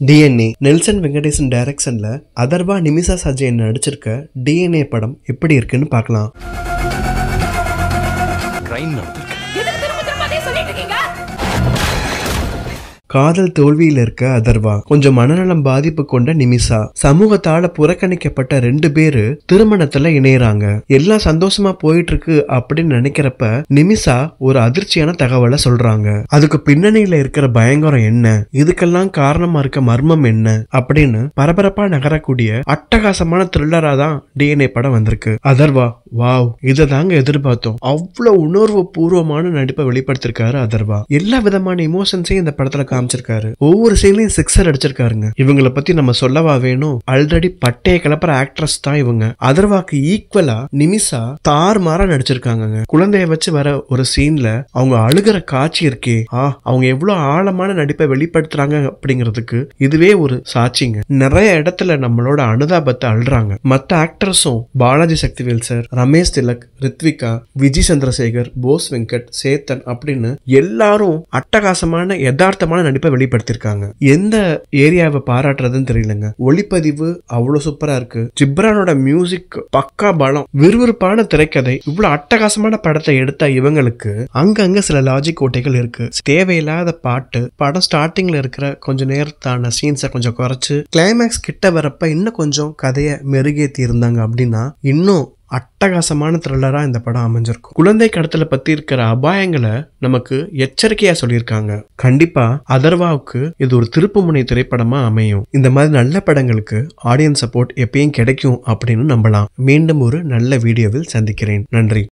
DNA Nelson Venkatesan டைரக்ஷன்ல Atharva Nimisha Sajayan நடிச்சிருக்க DNA படம் எப்படி இருக்குன்னு பார்க்கலாம். காதல் தோல்வியில் இருக்க அதர்வா, கொஞ்சம் மனநலம் பாதிப்பு கொண்ட நிமிஷா, சமூகத்தால புறக்கணிக்கப்பட்ட ரெண்டு பேரு திருமணத்துல இணையறாங்க. எல்லாம் சந்தோஷமா போயிட்டு இருக்கு அப்படின்னு நினைக்கிறப்ப நிமிஷா ஒரு அதிர்ச்சியான தகவலை சொல்றாங்க. அதுக்கு பின்னணியில இருக்கிற பயங்கரம் என்ன, இதுக்கெல்லாம் காரணமா இருக்க மர்மம் என்ன அப்படின்னு பரபரப்பா நகரக்கூடிய அட்டகாசமான த்ரில்லரா தான் DNA படம் வந்திருக்கு. அதர்வா, வாவ், இதை தாங்க எதிர்பார்த்தோம். அவ்வளவு உணர்வு பூர்வமான நடிப்பை வெளிப்படுத்திருக்காரு அதர்வா. எல்லா விதமான இமோஷன்ஸையும் இந்த படத்துல காமிச்சிருக்காரு. ஒவ்வொரு சீன்லயும் சிக்ஸர் அடிச்சிருக்காருங்க. இவங்களை பத்தி நம்ம சொல்லவா வேணும்? ஆல்ரெடி பட்டைய கிளப்புற ஆக்ட்ரஸ் தான் இவங்க. அதர்வாக்கு ஈக்குவலா நிமிஷா தாறுமாறா நடிச்சிருக்காங்க. குழந்தைய வச்சு வர ஒரு சீன்ல அவங்க அழுகிற காட்சி இருக்கே, அவங்க எவ்வளவு ஆழமான நடிப்பை வெளிப்படுத்துறாங்க அப்படிங்கிறதுக்கு இதுவே ஒரு சாட்சிங்க. நிறைய இடத்துல நம்மளோட அனுதாபத்தை அழுறாங்க. மத்த ஆக்டர்ஸும் பாலாஜி சக்திவேல் சார், ரமேஷ் திலக், ரித்விகா, விஜய் சந்திரசேகர், போஸ் வெங்கட், சேத்தன் அப்படின்னு எல்லாரும் அட்டகாசமான யதார்த்தமான நடிப்பை வெளிப்படுத்திருக்காங்க. எந்த ஏரியாவை பாராட்டுறதுன்னு தெரியலங்க. ஒளிப்பதிவு அவ்வளவு சூப்பரா இருக்கு. ஜிப்ரானோட மியூசிக் பக்கா பலம். விறுவிறுப்பான திரைக்கதை. இவ்வளவு அட்டகாசமான படத்தை எடுத்த இவங்களுக்கு அங்கங்க சில லாஜிக் ஓட்டைகள் இருக்கு. தேவையில்லாத பாட்டு, படம் ஸ்டார்டிங்ல இருக்கிற கொஞ்ச நேரத்தான சீன்ஸை கொஞ்சம் குறைச்சு கிளைமேக்ஸ் கிட்ட வரப்ப இன்னும் கொஞ்சம் கதையை மெருகேத்தி இருந்தாங்க அப்படின்னா இன்னும் அட்டகாசமான த்ரில்லரா இந்த படம் அமைஞ்சிருக்கும். குழந்தை கடத்தலை பத்தி இருக்கிற அபாயங்களை நமக்கு எச்சரிக்கையா சொல்லியிருக்காங்க. கண்டிப்பா அதர்வாவுக்கு இது ஒரு திருப்புமுனை திரைப்படமா அமையும். இந்த மாதிரி நல்ல படங்களுக்கு ஆடியன்ஸ் சப்போர்ட் எப்பயும் கிடைக்கும் அப்படின்னு நம்பலாம். மீண்டும் ஒரு நல்ல வீடியோவில் சந்திக்கிறேன். நன்றி.